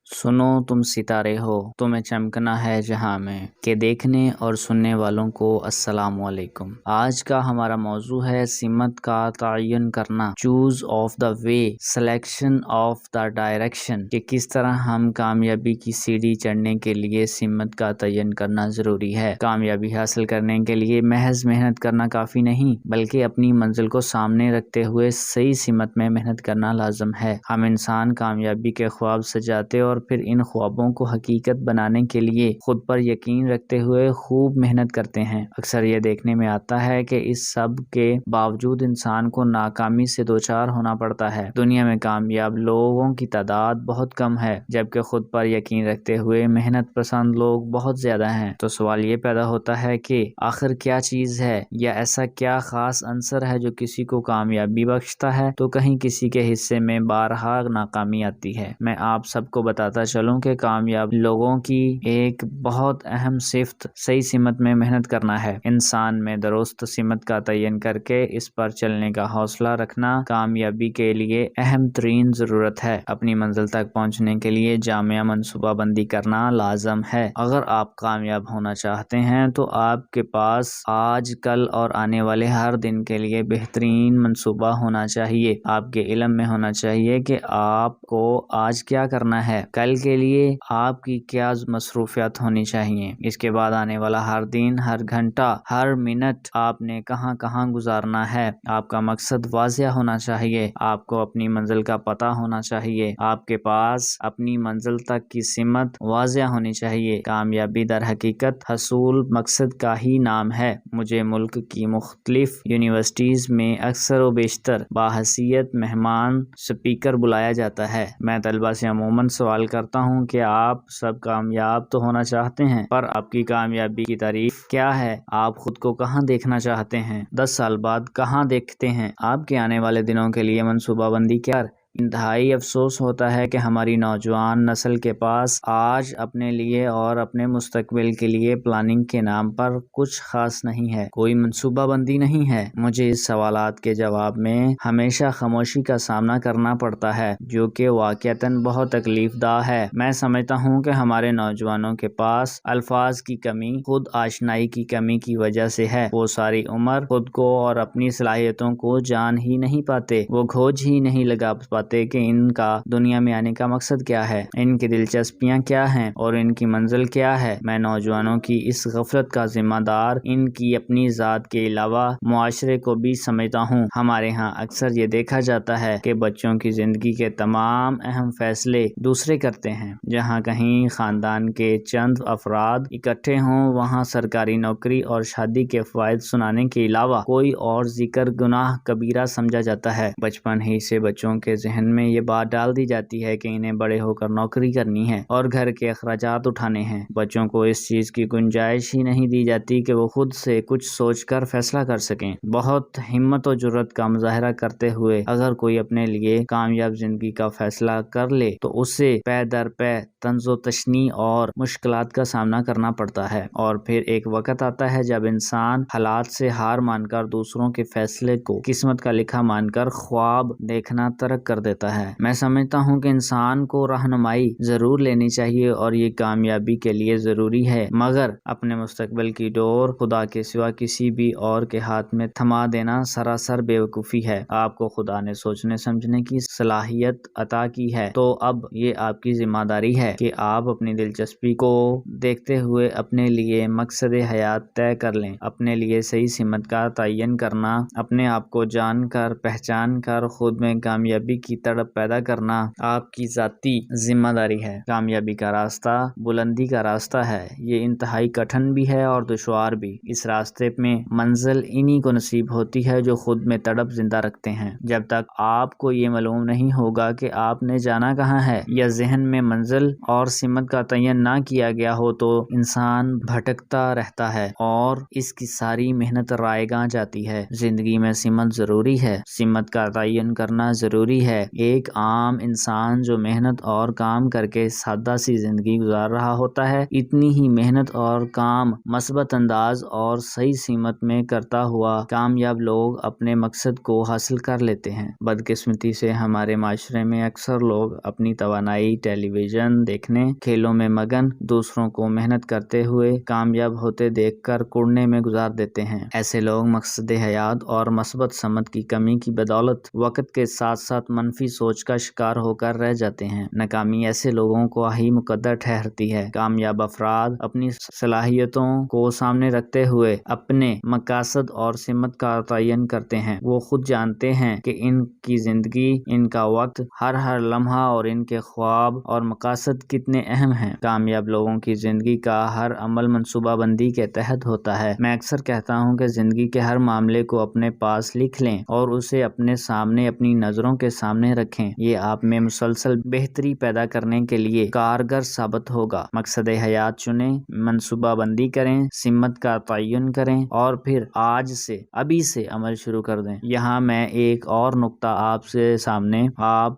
سنو تم ستارے ہو، تمہیں چمکنا ہے جہاں میں کہ دیکھنے اور سننے والوں کو السلام علیکم۔ آج کا ہمارا موضوع ہے سمت کا تعین کرنا، choose of the way, selection of the direction, کہ کس طرح ہم کامیابی کی سیڑھی چڑھنے کے لیے سمت کا تعین کرنا ضروری ہے۔ کامیابی حاصل کرنے کے لیے محض محنت کرنا کافی نہیں، بلکہ اپنی منزل کو سامنے رکھتے ہوئے صحیح سمت میں محنت کرنا لازم ہے۔ ہم انسان کامیابی کے خواب سجاتے اور پھر ان خوابوں کو حقیقت بنانے کے لیے خود پر یقین رکھتے ہوئے خوب محنت کرتے ہیں۔ اکثر یہ دیکھنے میں آتا ہے کہ اس سب کے باوجود انسان کو ناکامی سے دوچار ہونا پڑتا ہے۔ دنیا میں کامیاب لوگوں کی تعداد بہت کم ہے، جبکہ خود پر یقین رکھتے ہوئے محنت پسند لوگ بہت زیادہ ہیں۔ تو سوال یہ پیدا ہوتا ہے کہ آخر کیا چیز ہے یا ایسا کیا خاص عنصر ہے جو کسی کو کامیابی بخشتا ہے تو کہیں کسی کے حصے میں بارہا ناکامی آتی ہے۔ میں آپ سب کو بتاتا چلوں کہ کامیاب لوگوں کی ایک بہت اہم صفت صحیح سمت میں محنت کرنا ہے۔ انسان میں درست سمت کا تعین کر کے اس پر چلنے کا حوصلہ رکھنا کامیابی کے لیے اہم ترین ضرورت ہے۔ اپنی منزل تک پہنچنے کے لیے جامع منصوبہ بندی کرنا لازم ہے۔ اگر آپ کامیاب ہونا چاہتے ہیں تو آپ کے پاس آج، کل اور آنے والے ہر دن کے لیے بہترین منصوبہ ہونا چاہیے۔ آپ کے علم میں ہونا چاہیے کہ آپ کو آج کیا کرنا ہے، کل کے لیے آپ کی کیا مصروفیات ہونی چاہیے، اس کے بعد آنے والا ہر دن، ہر گھنٹہ، ہر منٹ آپ نے کہاں کہاں گزارنا ہے۔ آپ کا مقصد واضح ہونا چاہیے، آپ کو اپنی منزل کا پتہ ہونا چاہیے، آپ کے پاس اپنی منزل تک کی سمت واضح ہونی چاہیے۔ کامیابی در حقیقت حصول مقصد کا ہی نام ہے۔ مجھے ملک کی مختلف یونیورسٹیز میں اکثر و بیشتر باحثیت مہمان اسپیکر بلایا جاتا ہے۔ میں طلباء سے عموماً سوال کرتا ہوں کہ آپ سب کامیاب تو ہونا چاہتے ہیں، پر آپ کی کامیابی کی تعریف کیا ہے؟ آپ خود کو کہاں دیکھنا چاہتے ہیں؟ 10 سال بعد کہاں دیکھتے ہیں؟ آپ کے آنے والے دنوں کے لیے منصوبہ بندی کیا؟ انتہائی افسوس ہوتا ہے کہ ہماری نوجوان نسل کے پاس آج اپنے لیے اور اپنے مستقبل کے لیے پلاننگ کے نام پر کچھ خاص نہیں ہے، کوئی منصوبہ بندی نہیں ہے۔ مجھے اس سوالات کے جواب میں ہمیشہ خاموشی کا سامنا کرنا پڑتا ہے، جو کہ واقعتاً بہت تکلیف دہ ہے۔ میں سمجھتا ہوں کہ ہمارے نوجوانوں کے پاس الفاظ کی کمی، خود آشنائی کی کمی کی وجہ سے ہے۔ وہ ساری عمر خود کو اور اپنی صلاحیتوں کو جان ہی نہیں پاتے، وہ کھوج ہی نہیں لگا پاتے کہ ان کا دنیا میں آنے کا مقصد کیا ہے، ان کی دلچسپیاں کیا ہیں اور ان کی منزل کیا ہے۔ میں نوجوانوں کی اس غفلت کا ذمہ دار ان کی اپنی ذات کے علاوہ معاشرے کو بھی سمجھتا ہوں۔ ہمارے ہاں اکثر یہ دیکھا جاتا ہے کہ بچوں کی زندگی کے تمام اہم فیصلے دوسرے کرتے ہیں۔ جہاں کہیں خاندان کے چند افراد اکٹھے ہوں، وہاں سرکاری نوکری اور شادی کے فوائد سنانے کے علاوہ کوئی اور ذکر گناہ کبیرہ سمجھا جاتا ہے۔ بچپن ہی سے بچوں کے ذہن میں یہ بات ڈال دی جاتی ہے کہ انہیں بڑے ہو کر نوکری کرنی ہے اور گھر کے اخراجات اٹھانے ہیں۔ بچوں کو اس چیز کی گنجائش ہی نہیں دی جاتی کہ وہ خود سے کچھ سوچ کر فیصلہ کر سکیں۔ بہت ہمت و جرأت کا مظاہرہ کرتے ہوئے اگر کوئی اپنے لیے کامیاب زندگی کا فیصلہ کر لے تو اسے پے در پے طنز و تشنیع اور مشکلات کا سامنا کرنا پڑتا ہے، اور پھر ایک وقت آتا ہے جب انسان حالات سے ہار مان کر دوسروں کے فیصلے کو قسمت کا لکھا مان کر خواب دیکھنا ترک کر دیتا ہے۔ میں سمجھتا ہوں کہ انسان کو رہنمائی ضرور لینی چاہیے اور یہ کامیابی کے لیے ضروری ہے، مگر اپنے مستقبل کی ڈور خدا کے سوا کسی بھی اور کے ہاتھ میں تھما دینا سراسر بے وقوفی ہے۔ آپ کو خدا نے سوچنے سمجھنے کی صلاحیت عطا کی ہے، تو اب یہ آپ کی ذمہ داری ہے کہ آپ اپنی دلچسپی کو دیکھتے ہوئے اپنے لیے مقصد حیات طے کر لیں۔ اپنے لیے صحیح سمت کا تعین کرنا، اپنے آپ کو جان کر پہچان کر خود میں کامیابی کی تڑپ پیدا کرنا آپ کی ذاتی ذمہ داری ہے۔ کامیابی کا راستہ بلندی کا راستہ ہے، یہ انتہائی کٹھن بھی ہے اور دشوار بھی۔ اس راستے میں منزل انہی کو نصیب ہوتی ہے جو خود میں تڑپ زندہ رکھتے ہیں۔ جب تک آپ کو یہ معلوم نہیں ہوگا کہ آپ نے جانا کہاں ہے یا ذہن میں منزل اور سمت کا تعین نہ کیا گیا ہو تو انسان بھٹکتا رہتا ہے اور اس کی ساری محنت رائے گاں جاتی ہے۔ زندگی میں سمت ضروری ہے، سمت کا تعین کرنا ضروری ہے، ایک عام انسان جو محنت اور کام کر کے سادہ سی زندگی گزار رہا ہوتا ہے، اتنی ہی محنت اور کام مثبت انداز اور صحیح سمت میں کرتا ہوا کامیاب لوگ اپنے مقصد کو حاصل کر لیتے ہیں۔ بدقسمتی سے ہمارے معاشرے میں اکثر لوگ اپنی توانائی ٹیلی ویژن دیکھنے، کھیلوں میں مگن، دوسروں کو محنت کرتے ہوئے کامیاب ہوتے دیکھ کر کڑنے میں گزار دیتے ہیں۔ ایسے لوگ مقصد حیات اور مثبت سمت کی کمی کی بدولت وقت کے ساتھ ساتھ منفی سوچ کا شکار ہو کر رہ جاتے ہیں۔ ناکامی ایسے لوگوں کو ہی مقدر ٹھہرتی ہے۔ کامیاب افراد اپنی صلاحیتوں کو سامنے رکھتے ہوئے اپنے مقاصد اور سمت کا تعین کرتے ہیں۔ وہ خود جانتے ہیں کہ ان کی زندگی، ان کا وقت، ہر لمحہ اور ان کے خواب اور مقاصد کتنے اہم ہیں۔ کامیاب لوگوں کی زندگی کا ہر عمل منصوبہ بندی کے تحت ہوتا ہے۔ میں اکثر کہتا ہوں کہ زندگی کے ہر معاملے کو اپنے پاس لکھ لیں اور اسے اپنے سامنے، اپنی نظروں کے سامنے رکھیں۔ یہ آپ میں مسلسل بہتری پیدا کرنے کے لیے کارگر ثابت ہوگا۔ مقصد حیات چنیں، منصوبہ بندی کریں، سمت کا تعین کریں اور پھر آج سے، ابھی سے عمل شروع کر دیں۔ یہاں میں ایک اور نقطہ آپ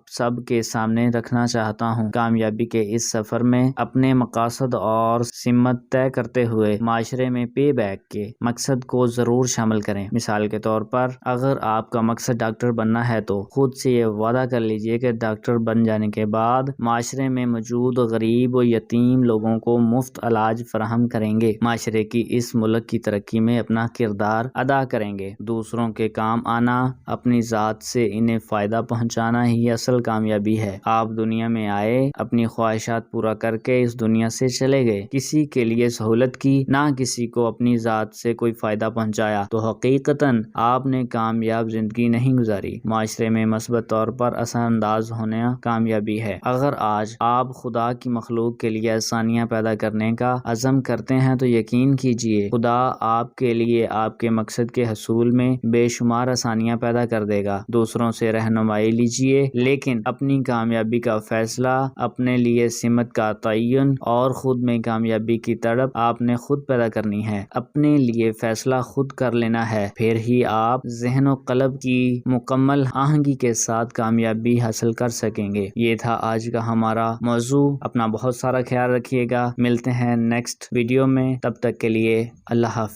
سب کے سامنے رکھنا چاہتا ہوں۔ کامیابی کے اس سفر میں اپنے مقاصد اور سمت طے کرتے ہوئے معاشرے میں پے بیک کے مقصد کو ضرور شامل کریں۔ مثال کے طور پر، اگر آپ کا مقصد ڈاکٹر بننا ہے تو خود سے یہ وعدہ کر لیجئے کہ ڈاکٹر بن جانے کے بعد معاشرے میں موجود غریب و یتیم لوگوں کو مفت علاج فراہم کریں گے، معاشرے کی، اس ملک کی ترقی میں اپنا کردار ادا کریں گے۔ دوسروں کے کام آنا، اپنی ذات سے انہیں فائدہ پہنچانا ہی اصل کامیابی ہے۔ آپ دنیا میں آئے، اپنی خواہشات پورا کر کے اس دنیا سے چلے گئے، کسی کے لیے سہولت کی، نہ کسی کو اپنی ذات سے کوئی فائدہ پہنچایا، تو حقیقتاً آپ نے کامیاب زندگی نہیں گزاری۔ معاشرے میں مثبت طور پر اثر انداز ہونا کامیابی ہے۔ اگر آج آپ خدا کی مخلوق کے لیے آسانیاں پیدا کرنے کا عزم کرتے ہیں تو یقین کیجئے خدا آپ کے لیے آپ کے مقصد کے حصول میں بے شمار آسانیاں پیدا کر دے گا۔ دوسروں سے رہنمائی لیجئے، لیکن اپنی کامیابی کا فیصلہ، اپنے لیے سمت کا تعین اور خود میں کامیابی کی تڑپ آپ نے خود پیدا کرنی ہے۔ اپنے لیے فیصلہ خود کر لینا ہے، پھر ہی آپ ذہن و قلب کی مکمل آہنگی کے ساتھ کامیابی حاصل کر سکیں گے۔ یہ تھا آج کا ہمارا موضوع۔ اپنا بہت سارا خیال رکھیے گا۔ ملتے ہیں نیکسٹ ویڈیو میں، تب تک کے لیے اللہ حافظ۔